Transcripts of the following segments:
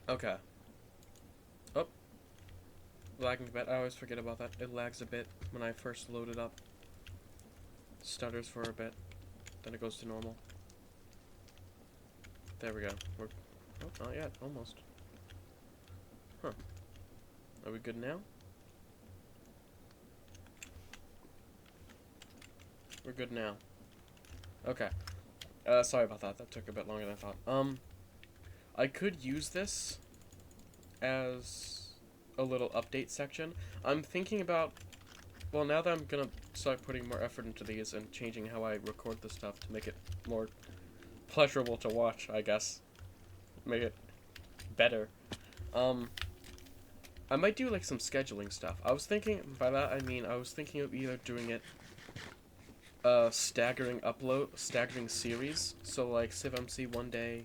Okay. Oh, lagging a bit. I always forget about that. It lags a bit when I first load it up. Stutters for a bit. Then it goes to normal. There we go. Oh, not yet. Almost. Huh. Are we good now? We're good now. Okay. Sorry about that. That took a bit longer than I thought. I could use this as a little update section. I'm thinking about, well, now that I'm gonna start putting more effort into these and changing how I record the stuff to make it more pleasurable to watch, I guess. Make it better. I might do like some scheduling stuff. I was thinking, by that I mean I was thinking of either doing it staggering series. So like CivMC one day,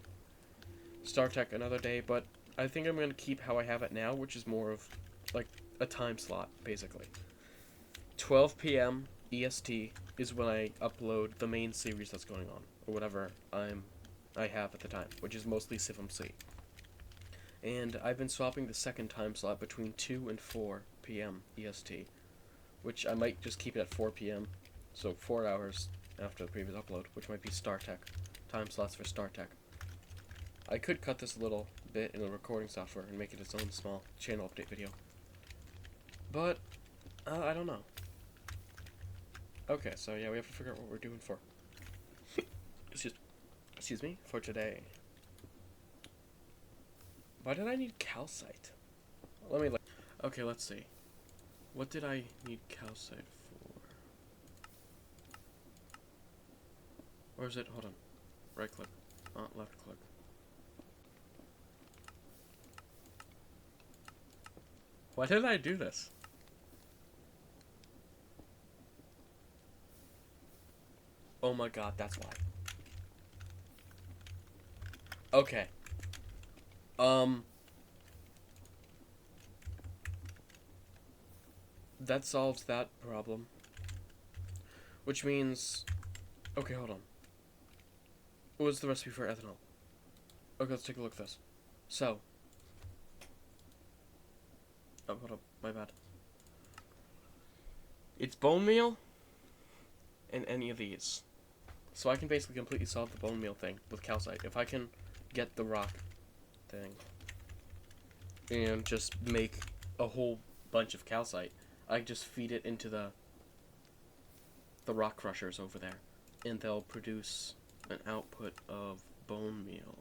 StarTech another day, but I think I'm gonna keep how I have it now, which is more of like a time slot, basically. 12 p.m. EST is when I upload the main series that's going on, or whatever I have at the time, which is mostly CivMC. And I've been swapping the second time slot between 2 and 4 p.m. EST, which I might just keep it at 4 p.m. So 4 hours after the previous upload, which might be StarTech. Time slots for StarTech. I could cut this a little bit in the recording software and make it its own small channel update video. But, I don't know. Okay, so yeah, we have to figure out what we're doing for. Excuse me, for today. Why did I need calcite? Let me okay, let's see. What did I need calcite for? Or is it, hold on. Right click. Left click. Why did I do this? Oh my god, that's why. Okay. That solves that problem. Which means... Okay, hold on. What was the recipe for ethanol? Okay, let's take a look at this. So... Oh, hold up. My bad. It's bone meal and any of these. So I can basically completely solve the bone meal thing with calcite. If I can get the rock thing and just make a whole bunch of calcite, I just feed it into the rock crushers over there, and they'll produce an output of bone meal.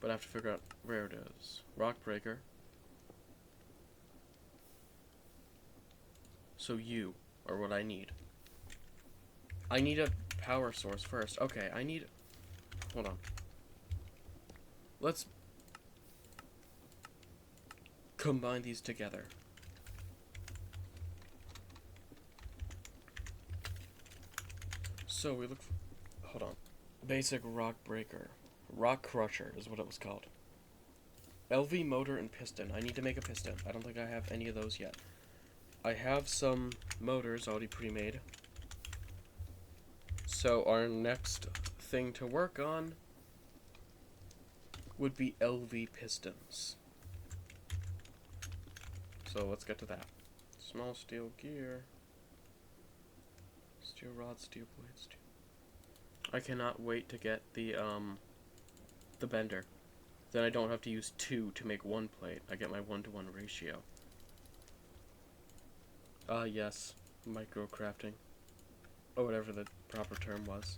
But I have to figure out where it is. Rock breaker. So you are what I need. I need a power source first. Okay, I need... Hold on. Let's combine these together. So we look... Hold on. Basic rock breaker. Rock crusher is what it was called. LV motor and piston. I need to make a piston. I don't think I have any of those yet. I have some motors already pre-made. So our next thing to work on would be LV pistons. So let's get to that. Small steel gear. Steel rod, steel blades. I cannot wait to get the bender. Then I don't have to use 2 to make 1 plate. I get my 1-to-1 ratio. Yes. Microcrafting. Or whatever the proper term was.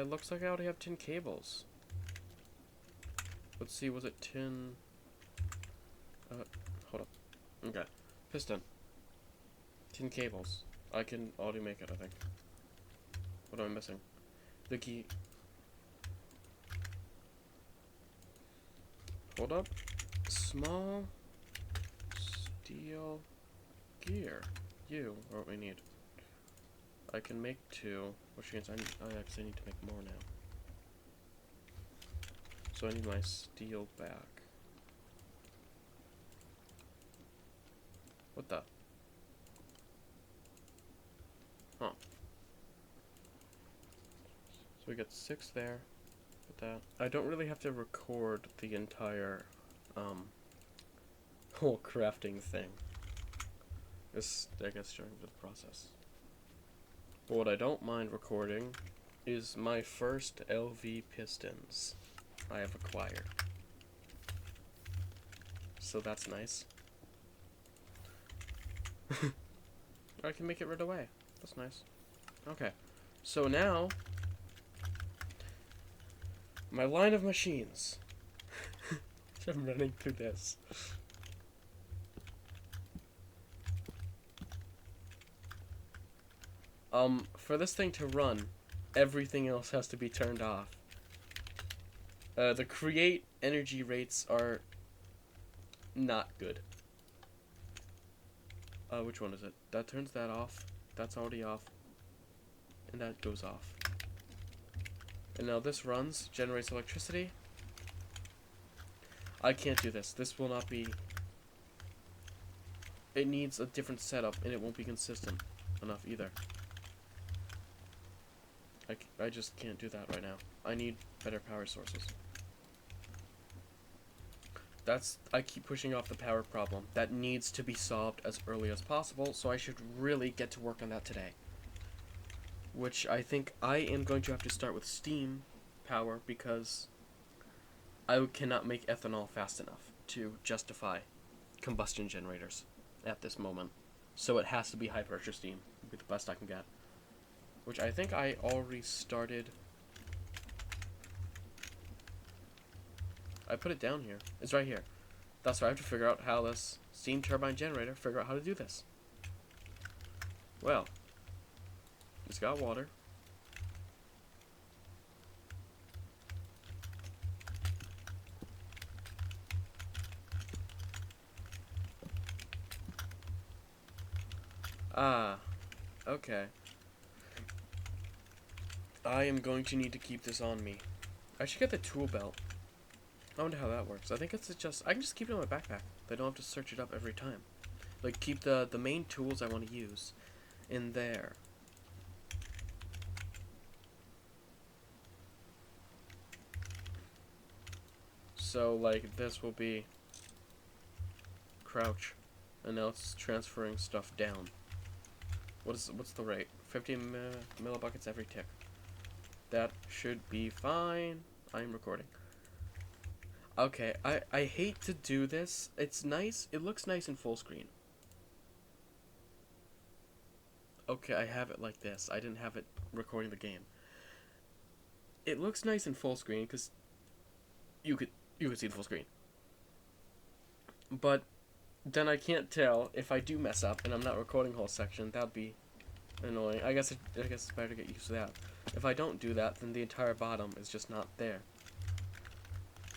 Looks like I already have tin cables. Let's see, was it tin... hold up. Okay. Piston. Tin cables. I can already make it, I think. What am I missing? The key... Hold up. Small steel gear. You are what we need. I can make 2, which means I actually need to make more now. So I need my steel back. What the? Huh. So we got 6 there. with that. I don't really have to record the entire whole crafting thing. Just, I guess, during the process. But what I don't mind recording is my first LV pistons I have acquired. So that's nice. I can make it right away. That's nice. Okay. So now, my line of machines. I'm running through this. For this thing to run, everything else has to be turned off. The create energy rates are not good. Which one is it? That turns that off. That's already off. And that goes off. And now this runs, generates electricity. I can't do this. This will not be... It needs a different setup, and it won't be consistent enough either. I just can't do that right now. I need better power sources. I keep pushing off the power problem. That needs to be solved as early as possible, so I should really get to work on that today. Which I think I am going to have to start with steam power, because I cannot make ethanol fast enough to justify combustion generators at this moment. So it has to be high pressure steam. It'll be the best I can get. Which I think I already started. I put it down here. It's right here. That's why I have to figure out how this steam turbine generator, figure out how to do this. Well, it's got water. Ah, okay. I am going to need to keep this on me. I should get the tool belt. I wonder how that works. I think it's just... I can just keep it in my backpack. I don't have to search it up every time. Like, keep the main tools I want to use in there. So, like, this will be crouch. And now it's transferring stuff down. What's the rate? 50 millibuckets every tick. That should be fine. I'm recording. Okay, I hate to do this. It's nice. It looks nice in full screen. Okay, I have it like this. I didn't have it recording the game. It looks nice in full screen because you could see the full screen. But then I can't tell if I do mess up and I'm not recording the whole section. That'd be annoying. I guess it's better to get used to that. If I don't do that, then the entire bottom is just not there.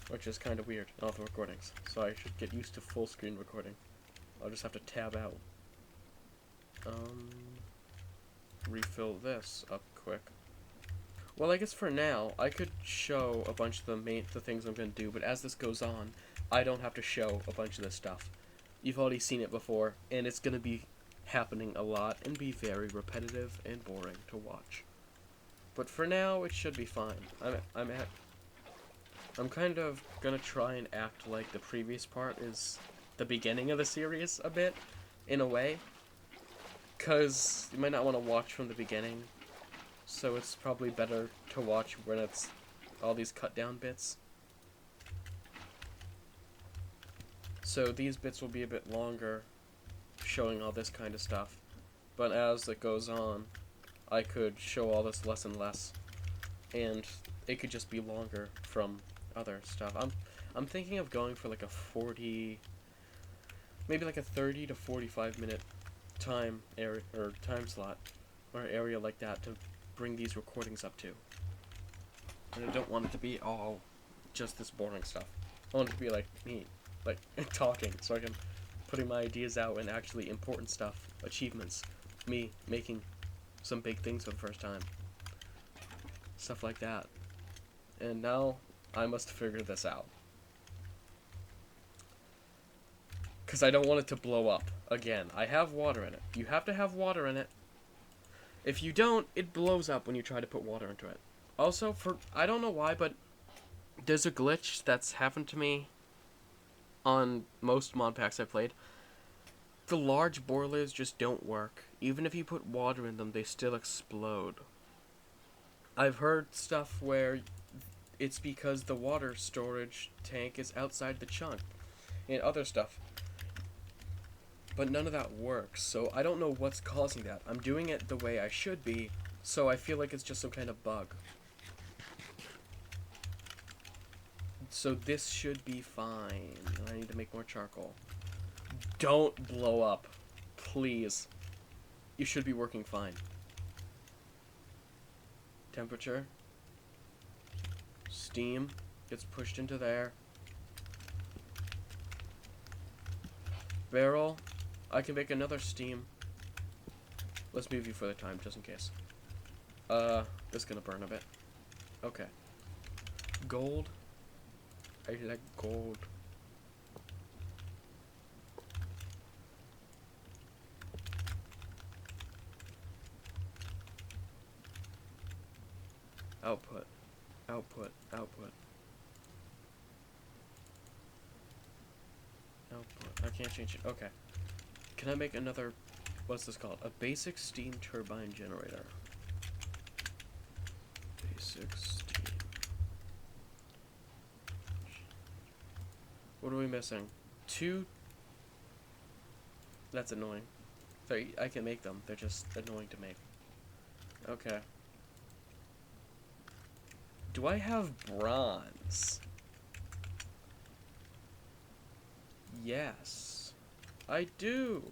Which is kind of weird in all the recordings. So I should get used to full screen recording. I'll just have to tab out. Refill this up quick. Well, I guess for now, I could show a bunch of the things I'm going to do, but as this goes on, I don't have to show a bunch of this stuff. You've already seen it before, and it's going to be happening a lot and be very repetitive and boring to watch. But for now, it should be fine. I'm kind of gonna try and act like the previous part is the beginning of the series a bit, in a way. Cause you might not want to watch from the beginning, so it's probably better to watch when it's all these cut down bits. So these bits will be a bit longer, showing all this kind of stuff. But as it goes on, I could show all this less and less, and it could just be longer from other stuff. I'm thinking of going for like a 40, maybe like a 30 to 45 minute time area or time slot or area like that to bring these recordings up to. And I don't want it to be all just this boring stuff. I want it to be like me, like talking, so I can putting my ideas out and actually important stuff, achievements, me making some big things for the first time, stuff like that. And now I must figure this out. Because I don't want it to blow up. Again, I have water in it. You have to have water in it. If you don't, it blows up when you try to put water into it. Also, I don't know why, but There's a glitch that's happened to me on most mod packs I played. The large boilers just don't work. Even if you put water in them, they still explode. I've heard stuff where it's because the water storage tank is outside the chunk and other stuff. But none of that works, so I don't know what's causing that. I'm doing it the way I should be, so I feel like it's just some kind of bug. So this should be fine. I need to make more charcoal. Don't blow up. Please. You should be working fine. Temperature. Steam gets pushed into there. Barrel. I can make another steam. Let's move you for the time, just in case. This is gonna burn a bit. Okay. Gold. I like gold. Output. Output. Output. Output. I can't change it. Okay. Can I make another... What's this called? A basic steam turbine generator. Basic steam. What are we missing? 2... That's annoying. Sorry, I can make them. They're just annoying to make. Okay. Do I have bronze? Yes. I do.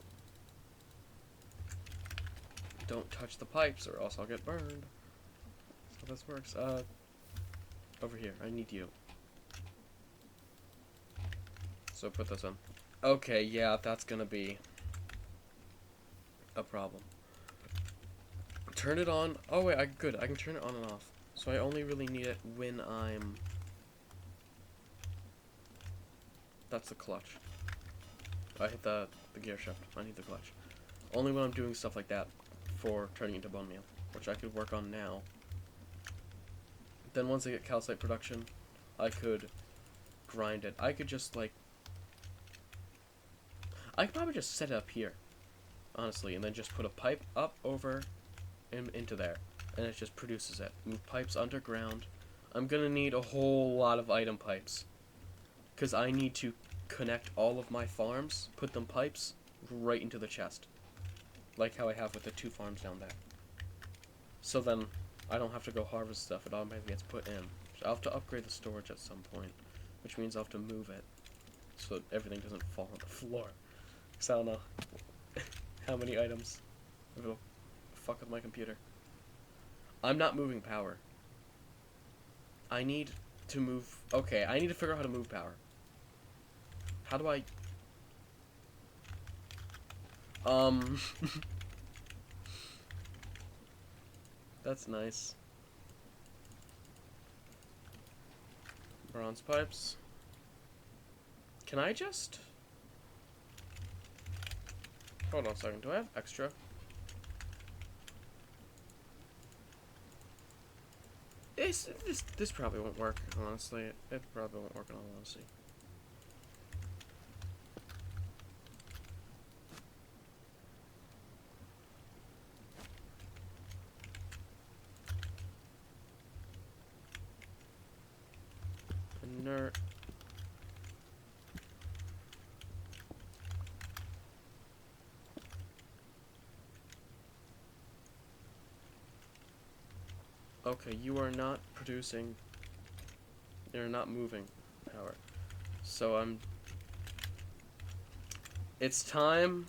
Don't touch the pipes or else I'll get burned. That's how this works. Over here. I need you. So put this on. Okay, yeah, that's gonna be a problem. Turn it on. Oh wait, good. I can turn it on and off. So I only really need it when I'm... That's the clutch. I hit the gear shift. I need the clutch. Only when I'm doing stuff like that for turning into bone meal, which I could work on now. Then once I get calcite production, I could grind it. I could just like... I could probably just set it up here, honestly, and then just put a pipe up over and into there. And it just produces it. Move pipes underground. I'm gonna need a whole lot of item pipes. Because I need to connect all of my farms, put them pipes right into the chest. Like how I have with the 2 farms down there. So then I don't have to go harvest stuff. It automatically gets put in. So I'll have to upgrade the storage at some point. Which means I'll have to move it. So everything doesn't fall on the floor. Because I don't know how many items. It'll fuck with my computer. I'm not moving power. I need to move... Okay, I need to figure out how to move power. How do I... That's nice. Bronze pipes. Can I just... Hold on a second. Do I have extra? This probably won't work, honestly. It probably won't work in all honesty. Inert. Okay, you are not producing... You're not moving power. So it's time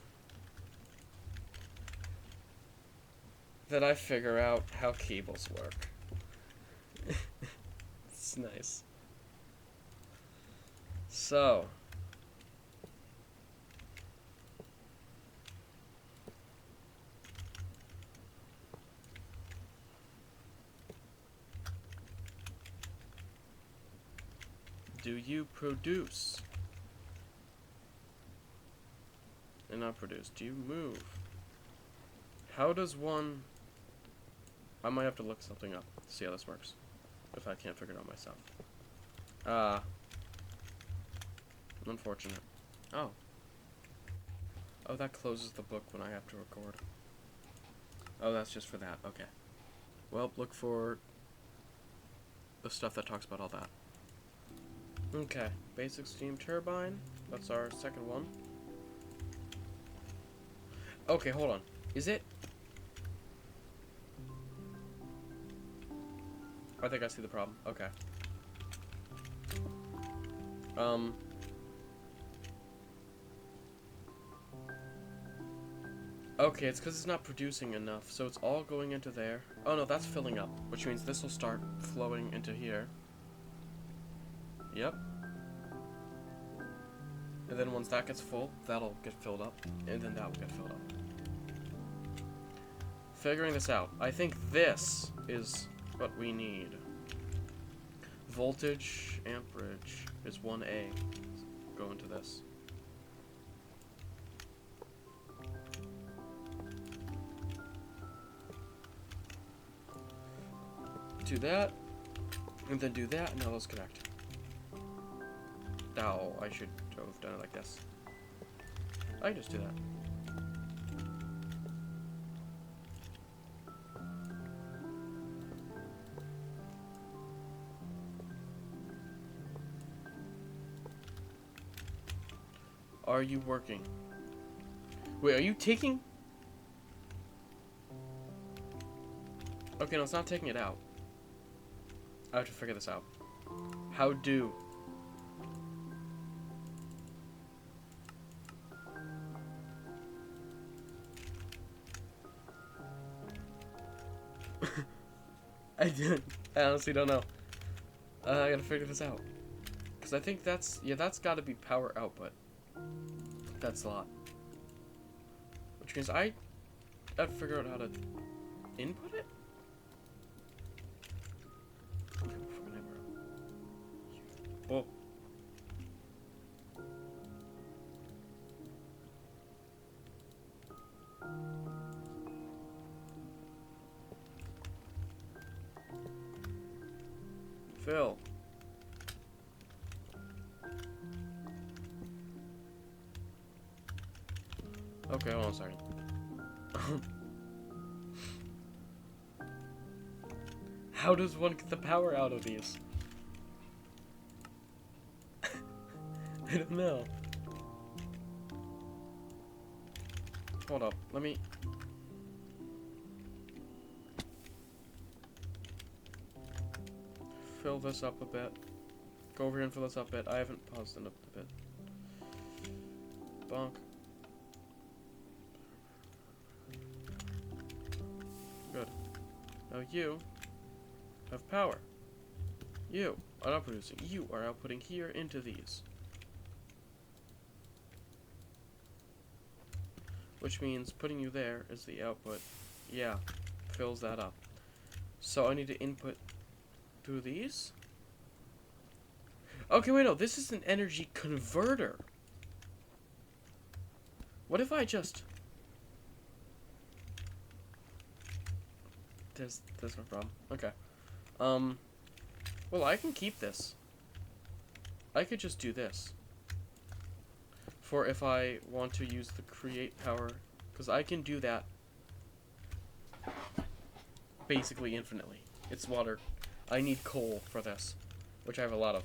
that I figure out how cables work. It's nice. So... Do you produce? And not produce. Do you move? How does one... I might have to look something up to see how this works. If I can't figure it out myself. Ah, unfortunate. Oh. Oh, that closes the book when I have to record. Oh, that's just for that. Okay. Well, look for the stuff that talks about all that. Okay. Basic steam turbine. That's our second one. Okay, hold on. Is it? I think I see the problem. Okay. Okay, it's because it's not producing enough, so it's all going into there. Oh no, that's filling up, which means this will start flowing into here. Yep. And then once that gets full, that'll get filled up, and then that will get filled up. Figuring this out. I think this is what we need. Voltage, amperage is 1A. Go into this. Do that, and then do that, and now those connect. Oh, I should have done it like this. I can just do that. Are you working? Wait, are you taking? Okay, no, it's not taking it out. I have to figure this out. How do? I honestly don't know. I gotta figure this out. Because I think that's, yeah, that's gotta be power output. That's a lot. Which means I have to figure out how to input it? Oh. Phil. Okay, hold on a second. How does one get the power out of these? I don't know. Hold up, let me... fill this up a bit. Go over here and fill this up a bit. I haven't paused it up a bit. Bonk. Good. Now you have power. You are not producing. You are outputting here into these. Which means putting you there is the output. Yeah, fills that up. So I need to input through these? Okay, wait, no, this is an energy converter. What if I just... There's no problem. Okay. Well, I can keep this. I could just do this. For if I want to use the create power, because I can do that basically infinitely. It's water. I need coal for this, which I have a lot of.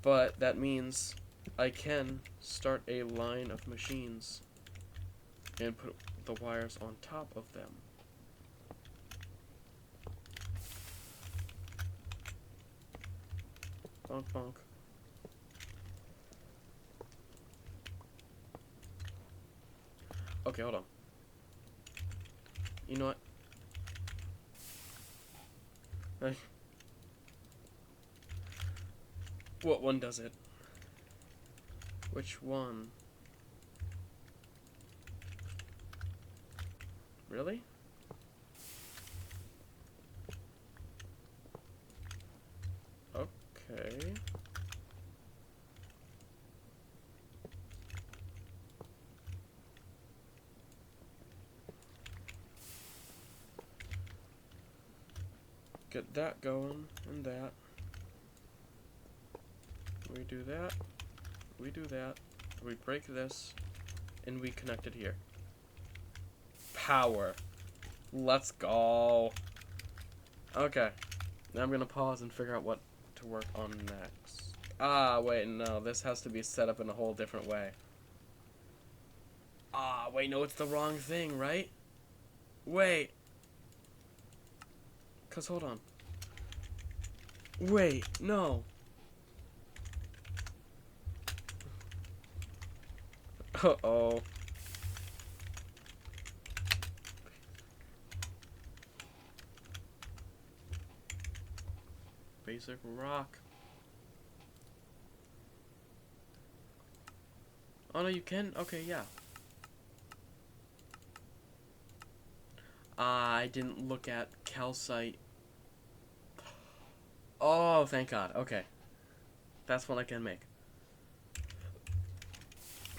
But that means I can start a line of machines and put the wires on top of them. Bonk, bonk. Okay, hold on. You know what? What one does it? Which one? Really? Okay. Get that going, and that. We do that. We do that. We break this. And we connect it here. Power. Let's go. Okay. Now I'm gonna pause and figure out what to work on next. Ah, wait, no. This has to be set up in a whole different way. Ah, wait, no, it's the wrong thing, right? Wait. Cause hold on. Wait, no. Uh-oh. Basic rock. Oh no, you can? Okay, yeah. I didn't look at calcite. Oh, thank God. Okay. That's what I can make.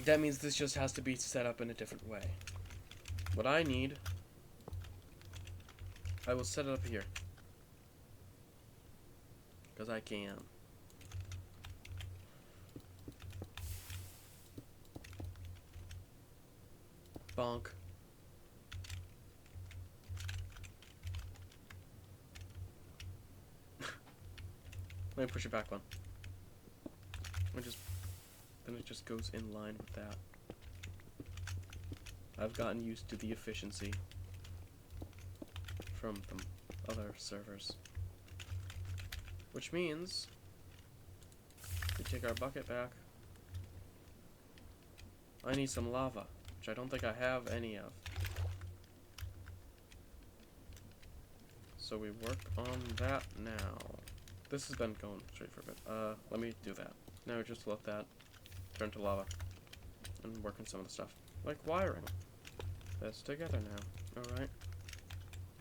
That means this just has to be set up in a different way. What I need, I will set it up here. Because I can. Bonk. Let me push it back one. Then it just goes in line with that. I've gotten used to the efficiency from the other servers. Which means we take our bucket back. I need some lava, which I don't think I have any of. So we work on that now. This has been going straight for a bit. Let me do that. Now just let that turn to lava and work on some of the stuff. Like wiring. That's together now. Alright.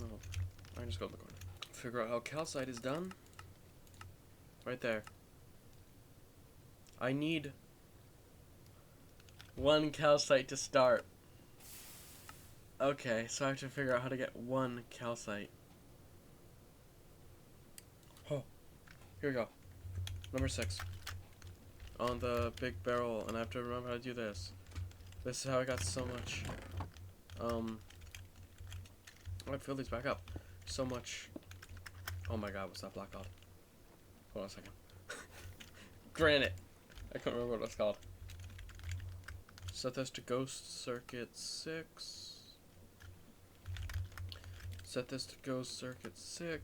Oh, I just go to the corner. Figure out how calcite is done. Right there. I need one calcite to start. Okay, so I have to figure out how to get one calcite. Oh, here we go. Number 6. On the big barrel, and I have to remember how to do this. This is how I got so much, I'd fill these back up. So much, oh my god, what's that block called? Hold on a second. Granite. I couldn't remember what it's called. Set this to ghost circuit 6. Set this to ghost circuit 6.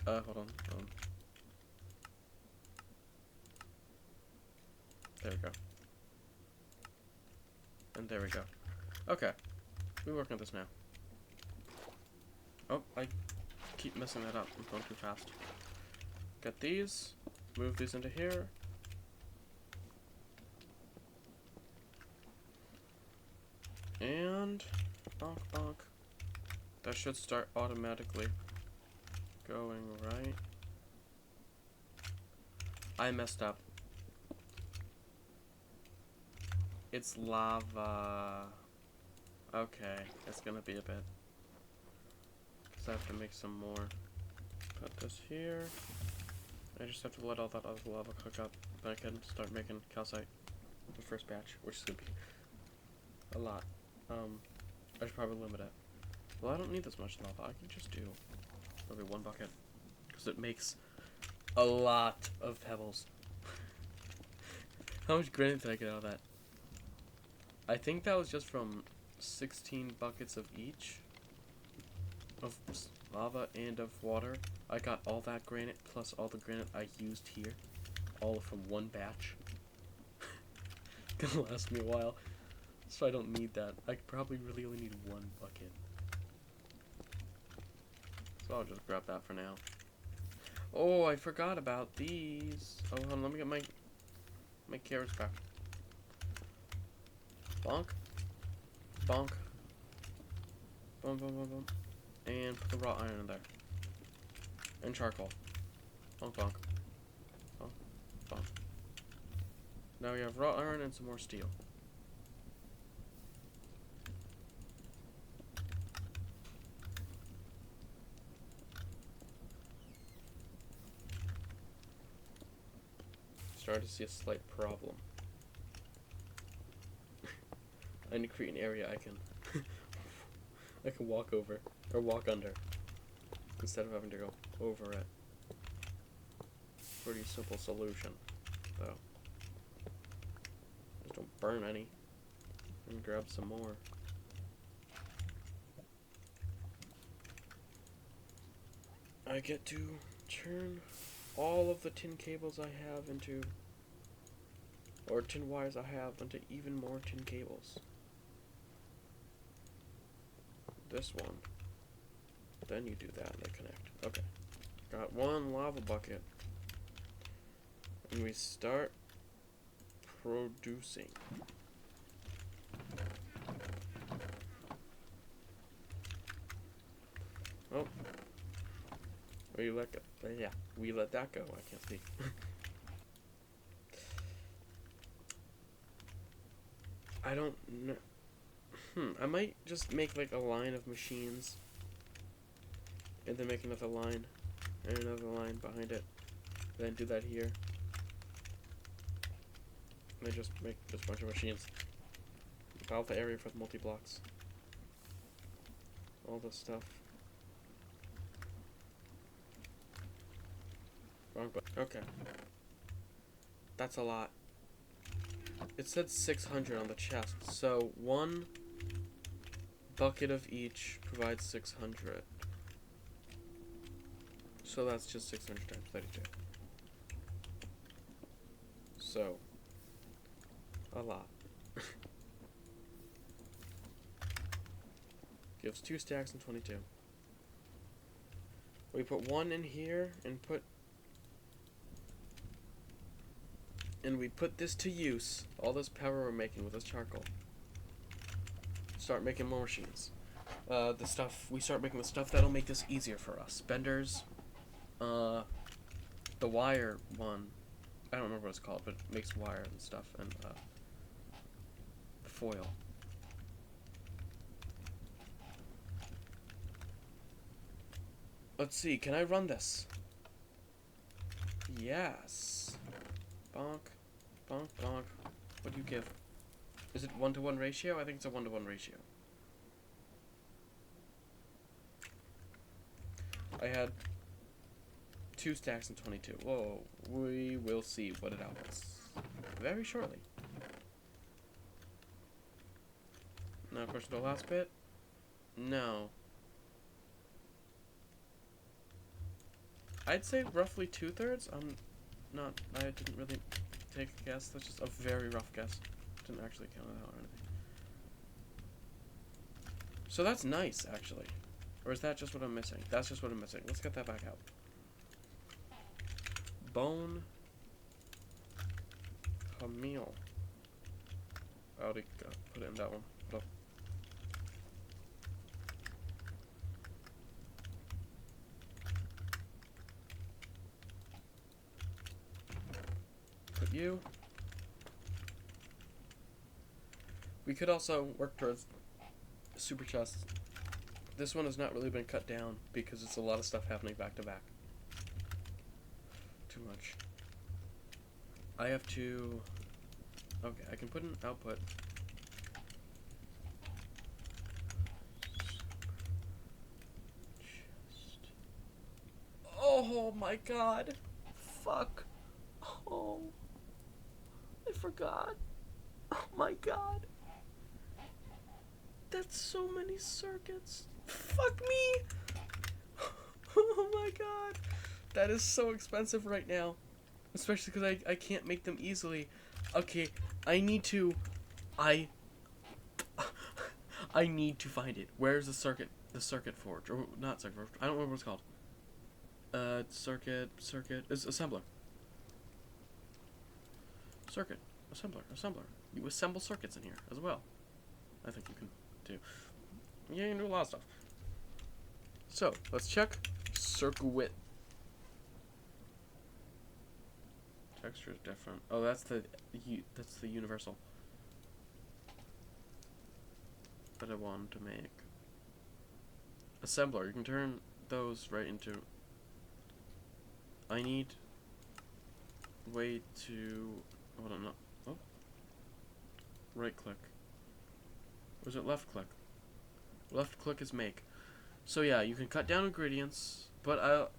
Hold on. There we go. And there we go. Okay. We're working on this now. Oh, I keep messing that up. I'm going too fast. Get these. Move these into here. And bonk bonk. That should start automatically going right. I messed up. It's lava. Okay, it's gonna be a bit. Because I have to make some more. Put this here. I just have to let all that other lava cook up. Then I can start making calcite. The first batch, which is gonna be a lot. I should probably limit it. Well, I don't need this much lava. I can just do maybe 1 bucket. Because it makes a lot of pebbles. How much granite did I get out of that? I think that was just from 16 buckets of each. Of lava and of water. I got all that granite plus all the granite I used here. All from 1 batch. Gonna last me a while. So I don't need that. I probably really only need 1 bucket. So I'll just grab that for now. Oh, I forgot about these. Oh, hold on, let me get my carrots back. Bonk. Bonk. Boom, boom, boom, boom. And put the raw iron in there. And charcoal. Bonk, bonk. Bonk, bonk. Now we have raw iron and some more steel. starting to see a slight problem. I need to create an area I can I can walk over or walk under instead of having to go over it. Pretty simple solution, though. Just don't burn any. And grab some more. I get to turn all of the tin cables I have into, or tin wires I have, into even more tin cables. This one. Then you do that and they connect. Okay. Got one lava bucket. And we start producing. Oh. We let go. Yeah, we let that go. I can't speak. I don't know. I might just make like a line of machines. And then make another line. And another line behind it. Then do that here. And then just make just a bunch of machines. Out the area for the multi-blocks. All this stuff. Wrong button. Okay. That's a lot. It said 600 on the chest, so one bucket of each provides 600. So that's just 600 times 32. So, a lot. Gives 2 stacks and 22. We put one in here and we put this to use. All this power we're making with this charcoal. Start making more machines. We start making the stuff that'll make this easier for us. Benders. The wire one. I don't remember what it's called, but it makes wire and stuff. And, foil. Let's see, can I run this? Yes. Bonk. Bonk, bonk. What do you give? Is it 1-to-1 ratio? I think it's a 1-to-1 ratio. I had 2 stacks and 22. Whoa. We will see what it outputs very shortly. Now, question to the last bit? No. I'd say roughly 2/3. I didn't really take a guess. That's just a very rough guess. Didn't actually count it out or anything. So that's nice, actually. Or is that just what I'm missing? That's just what I'm missing. Let's get that back out. Bone. Camille. I already put it in that one. Hold up. Put you. We could also work towards super chests. This one has not really been cut down because it's a lot of stuff happening back to back. Too much. I have to... Okay, I can put an output. Oh my god. Fuck. Oh. I forgot. Oh my god. That's so many circuits. Fuck me. Oh my god. That is so expensive right now. Especially because I can't make them easily. Okay, I need to find it. Where's the circuit forge? Or not circuit forge. I don't remember what it's called. Circuit is assembler. Assembler. You assemble circuits in here as well. I think you can do. Yeah, you can do a lot of stuff. So, let's check circuit. Texture is different. Oh, that's the universal that I wanted to make. Assembler. You can turn those right into. I need way to... Hold on, no. Oh. Right click. Or is it left click? Left click is make. So yeah, you can cut down ingredients, but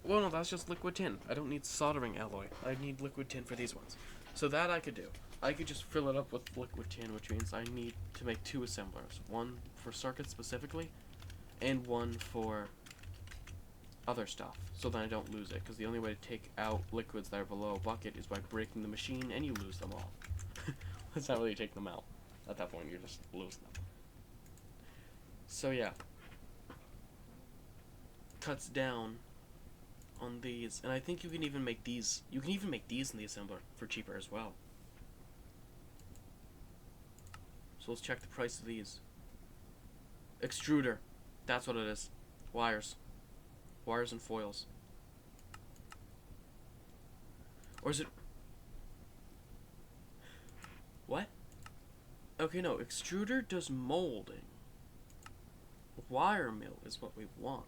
well, no, that's just liquid tin. I don't need soldering alloy. I need liquid tin for these ones. So that I could do. I could just fill it up with liquid tin, which means I need to make 2 assemblers. One for circuits specifically, and one for other stuff, so then I don't lose it, because the only way to take out liquids that are below a bucket is by breaking the machine, and you lose them all. That's not really taking them out. At that point, you're just losing them. So yeah. Cuts down on these, and I think you can even make these. You can even make these in the assembler for cheaper as well. So let's check the price of these. Extruder, that's what it is. Wires and foils. Or is it? What? Okay, no. Extruder does molding. Wire mill is what we want.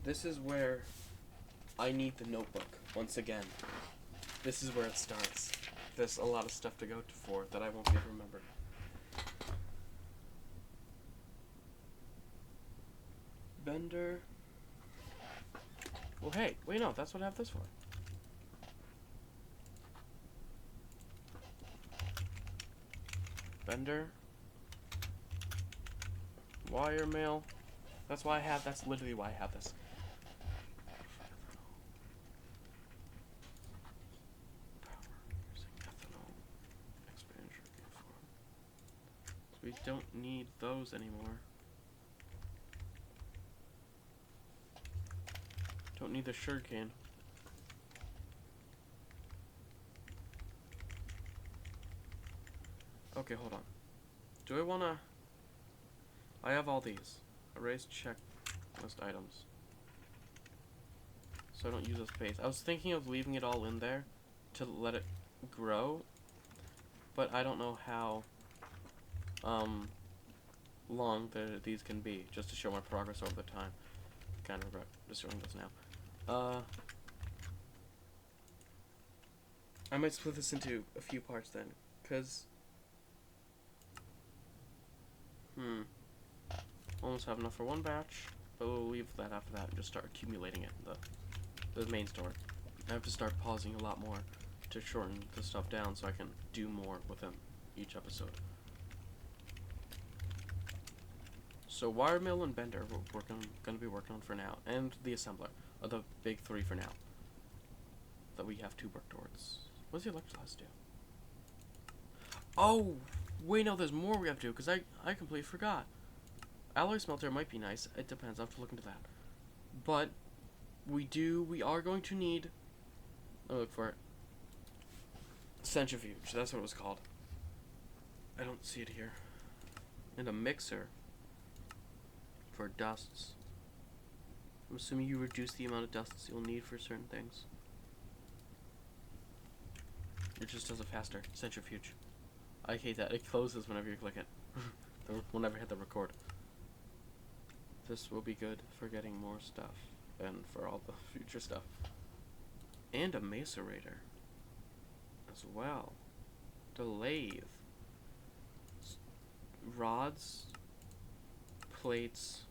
This is where I need the notebook, once again. This is where it starts. There's a lot of stuff to go to for that I won't be able to remember. Bender. Well, hey, wait, no, that's what I have this for. Bender. Wire mail. That's literally why I have this. We don't need those anymore. Don't need the sugarcane. Okay, hold on. Do I wanna... I have all these. Erase checklist items. So I don't use the space. I was thinking of leaving it all in there to let it grow, but I don't know how long these can be, just to show my progress over the time. Kind of regret destroying this now. I might split this into a few parts then, because almost have enough for one batch, but we'll leave that after that and just start accumulating it in the main store. I have to start pausing a lot more to shorten the stuff down so I can do more within each episode. So wire mill and bender we're gonna be working on for now, and the assembler are the big 3 for now that we have to work towards. What does the electrolyze do? Oh, wait, no, there's more we have to do, because I completely forgot. Alloy smelter might be nice. It depends. I have to look into that. But we are going to need. Let me look for it. Centrifuge. That's what it was called. I don't see it here. And a mixer for dusts. I'm assuming you reduce the amount of dusts you'll need for certain things. It just does it faster. Centrifuge. I hate that. It closes whenever you click it. We'll never hit the record. This will be good for getting more stuff and for all the future stuff. And a macerator as well. The lathe. Rods, plates,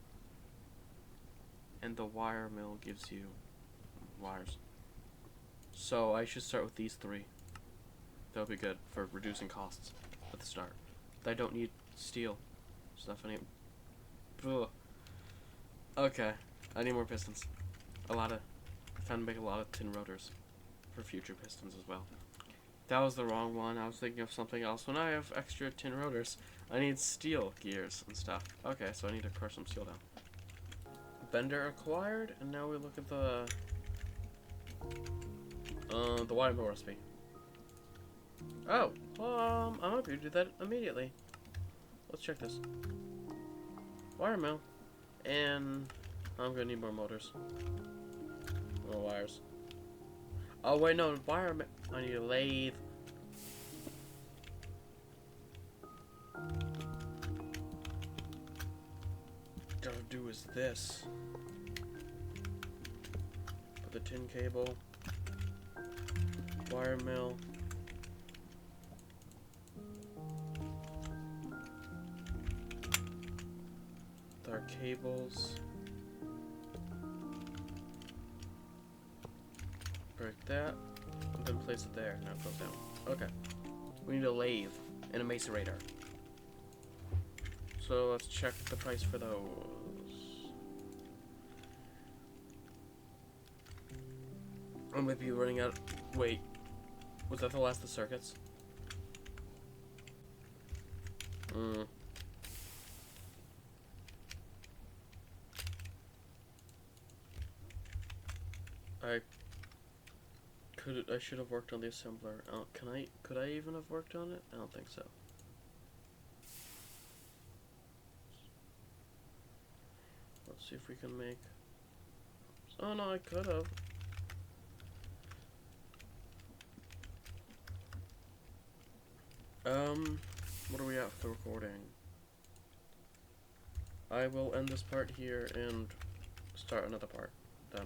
and the wire mill gives you wires. So I should start with these 3. That'll be good for reducing costs at the start. I don't need steel stuff anymore. Ugh. Okay, I need more pistons. I'm trying to make a lot of tin rotors for future pistons as well. That was the wrong one. I was thinking of something else. When I have extra tin rotors, I need steel gears and stuff. Okay, so I need to crush some steel down. Bender acquired, and now we look at the wire mill recipe. Oh, I'm happy to do that immediately. Let's check this. Wire mill. And I'm gonna need more motors. More wires. Oh wait, no, wire. I need a lathe. Gotta do is this. Put the tin cable, wire mill, with our cables, break that, and then place it there. Now it goes down. Okay. We need a lathe and a macerator. So let's check the price for those. I might be running out. Wait, was that the last of the circuits? I should have worked on the assembler. Could I even have worked on it? I don't think so. Let's see if we can make. Oh no, I could have. What are we at for recording? I will end this part here and start another part then.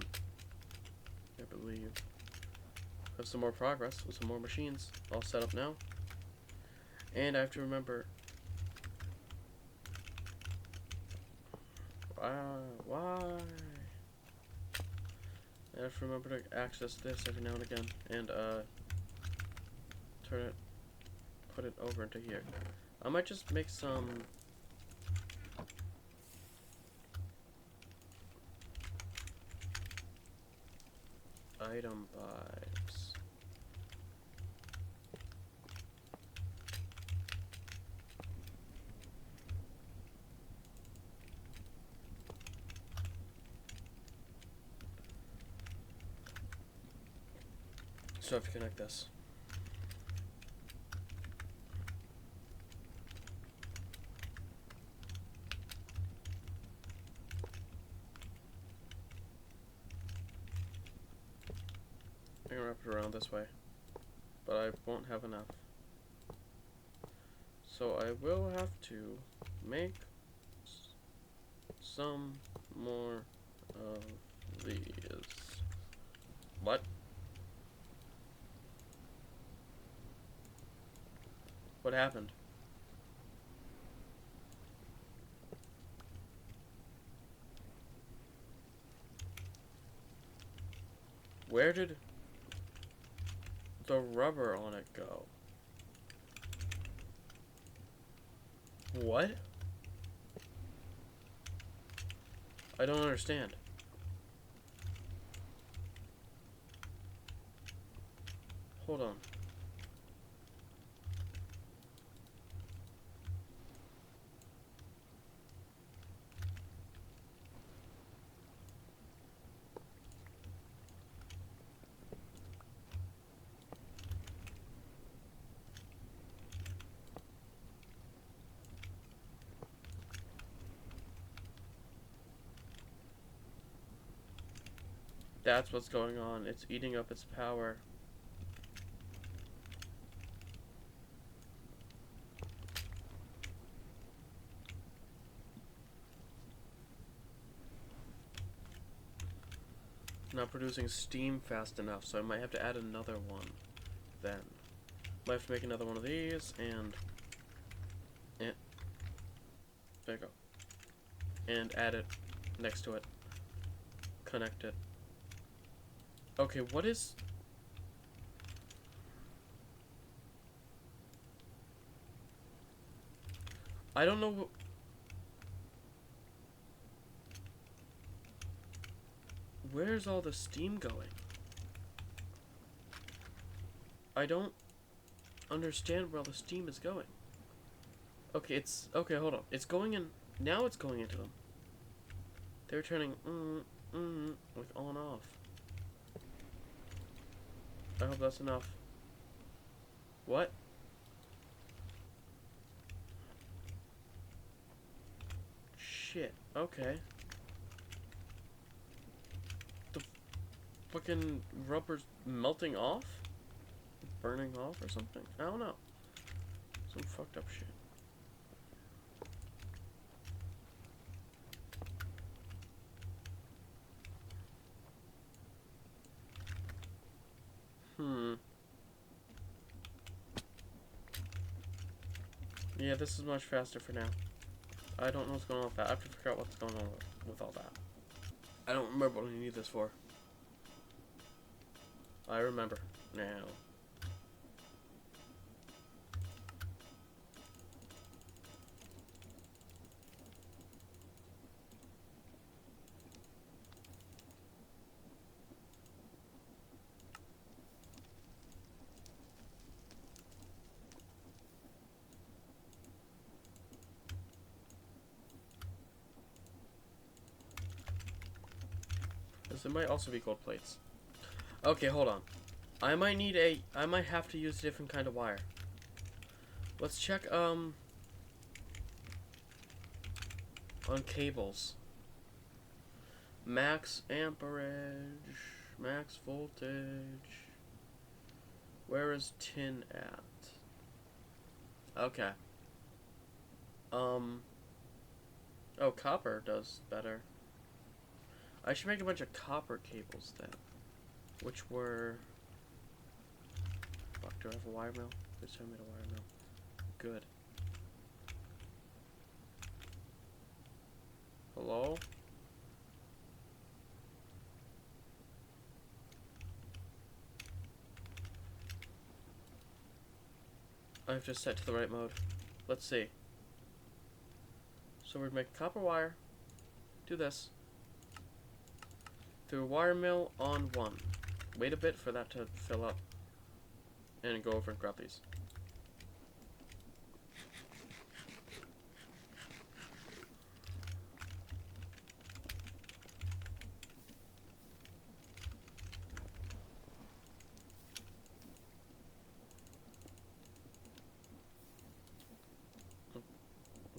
I believe. Have some more progress with some more machines all set up now. And I have to remember. Why? I have to remember to access this every now and again and put it over into here. I might just make some item vibes. So I have to connect this. I'm gonna wrap it around this way, but I won't have enough. So I will have to make some more of these. What? What happened? Where did the rubber on it go? What? I don't understand. Hold on. That's what's going on. It's eating up its power. Not producing steam fast enough, so I might have to add another one then. Might have to make another one of these, and there you go. And add it next to it. Connect it. Okay, what is... I don't know... Where's all the steam going? I don't understand where all the steam is going. Okay, it's... Okay, hold on. It's going in... Now it's going into them. They're turning... like on off. I hope that's enough. What? Shit. Okay. The fucking rubber's melting off? Burning off or something? I don't know. Some fucked up shit. Yeah, this is much faster for now. I don't know what's going on with that. I have to figure out what's going on with all that. I don't remember what I need this for. I remember now. There might also be gold plates. Okay, hold on. I might have to use a different kind of wire. Let's check, on cables. Max amperage, max voltage. Where is tin at? Okay. Oh, copper does better. I should make a bunch of copper cables then. Which were... Fuck, do I have a wire mill? This time I made a wire mill. Good. Hello? I have to set to the right mode. Let's see. So we'd make copper wire. Do this. Through a wire mill on 1. Wait a bit for that to fill up. And go over and grab these.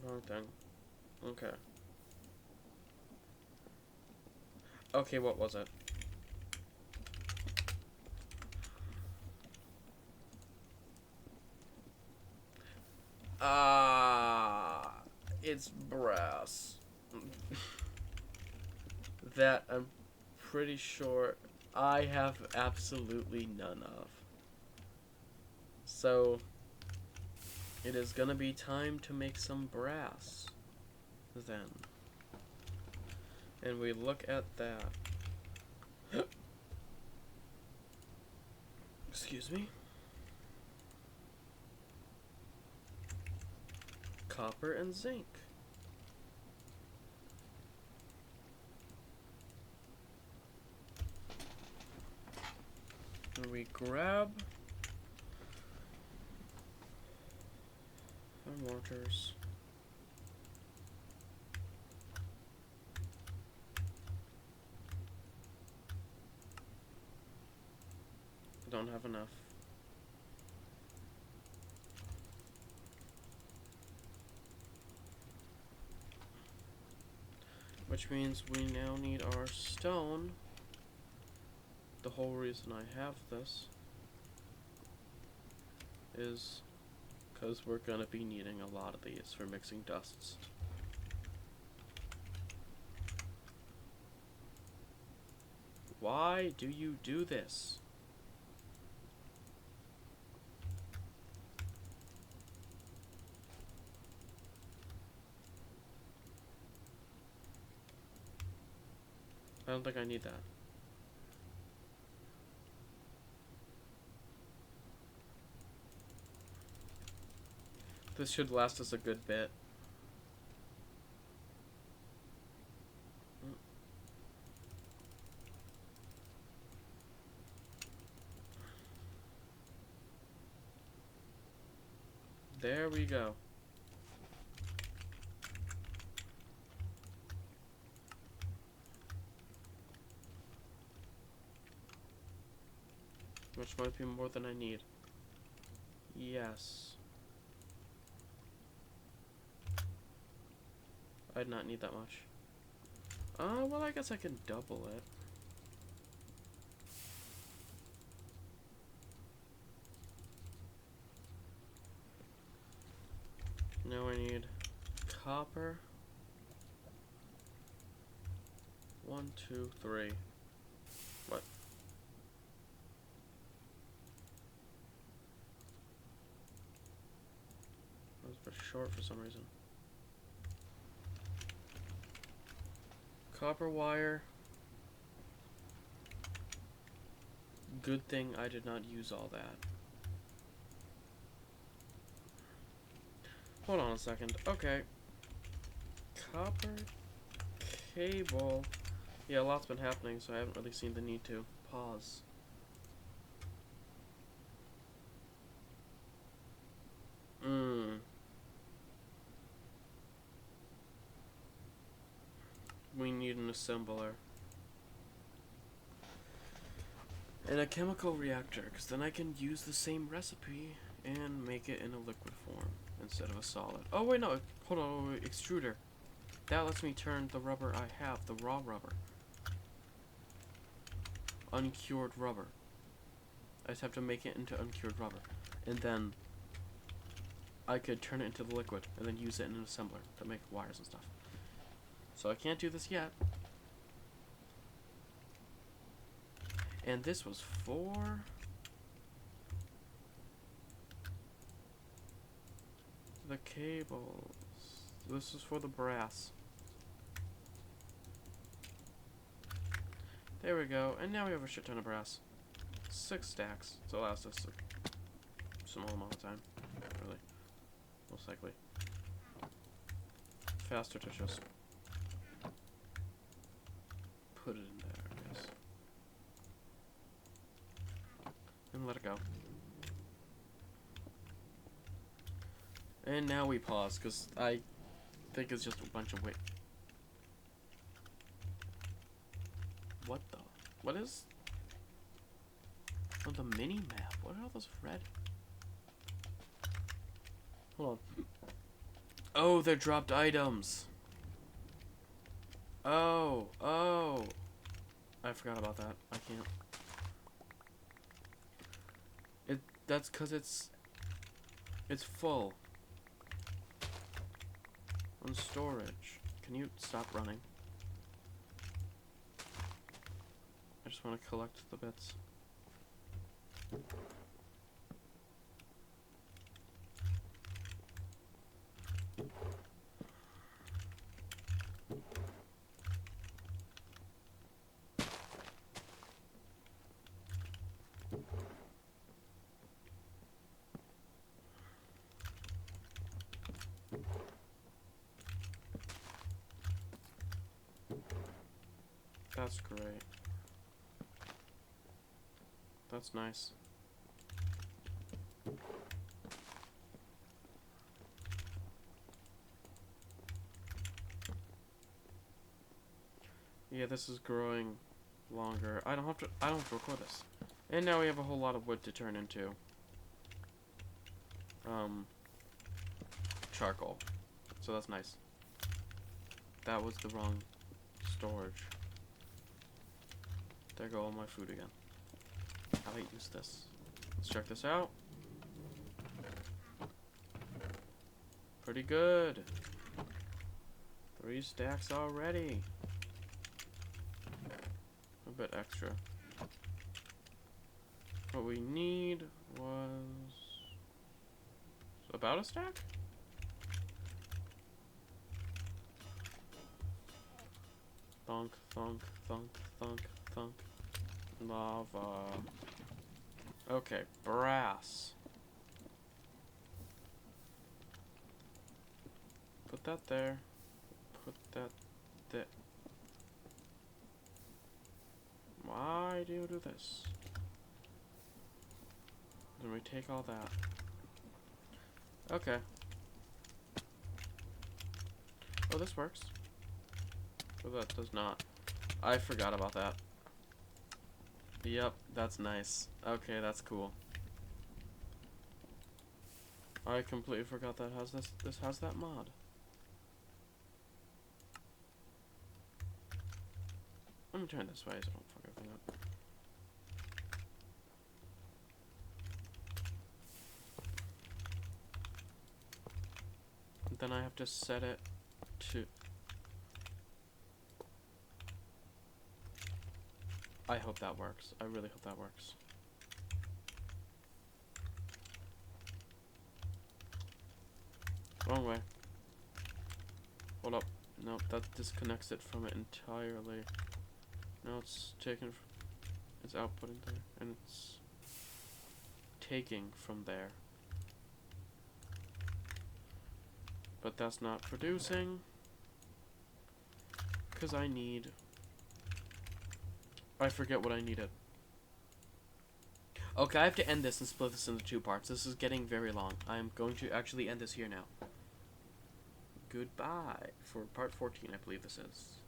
Wrong thing. Okay. Okay, what was it? It's brass. That I'm pretty sure I have absolutely none of. So, it is gonna be time to make some brass then. And we look at that. Excuse me. Copper and zinc. And we grab our mortars. I don't have enough. Which means we now need our stone. The whole reason I have this is because we're gonna be needing a lot of these for mixing dusts. Why do you do this? I don't think I need that. This should last us a good bit. There we go. Which might be more than I need. Yes. I'd not need that much. Well, I guess I can double it. Now I need copper. 1, 2, 3. What? Those are short for some reason. Copper wire. Good thing I did not use all that. Hold on a second. Okay. Copper cable. Yeah, a lot's been happening, so I haven't really seen the need to pause. We need an assembler. And a chemical reactor, because then I can use the same recipe and make it in a liquid form instead of a solid. Oh, wait, no. Hold on. Wait, extruder. That lets me turn the rubber I have, the raw rubber. Uncured rubber. I just have to make it into uncured rubber. And then I could turn it into the liquid and then use it in an assembler to make wires and stuff. So I can't do this yet. And this was for... the cables. This is for the brass. There we go. And now we have a shit ton of brass. 6 stacks. So it lasts us a small amount of time. Really. Most likely. Faster to just put it in there, I guess. And let it go. And now we pause, because I think it's just a bunch of weight. What the? What is... oh, the mini-map. What are all those red? Hold on. Oh, they're dropped items. Oh, oh. I forgot about that. I can't. That's because it's full. On storage. Can you stop running? I just want to collect the bits. That's great. That's nice. Yeah, this is growing longer. I don't have to record this. And now we have a whole lot of wood to turn into charcoal. So that's nice. That was the wrong storage. There go all my food again. How do I use this? Let's check this out. Pretty good. 3 stacks already. A bit extra. What we need was about a stack? Thunk, thunk, thunk, thunk, thunk. Lava. Okay, brass. Put that there. Put that there. Why do you do this? Then we take all that. Okay. Oh, this works. Oh, that does not. I forgot about that. Yep, that's nice. Okay, that's cool. I completely forgot that has this has that mod. Let me turn this way so I don't fuck everything up. And then I have to set it to... I hope that works. I really hope that works. Wrong way. Hold up. Nope, that disconnects it from it entirely. Now it's taken. It's outputting there, and it's taking from there. But that's not producing. Because I forget what I needed. Okay, I have to end this and split this into 2 parts. This is getting very long. I'm going to actually end this here now. Goodbye for part 14, I believe this is.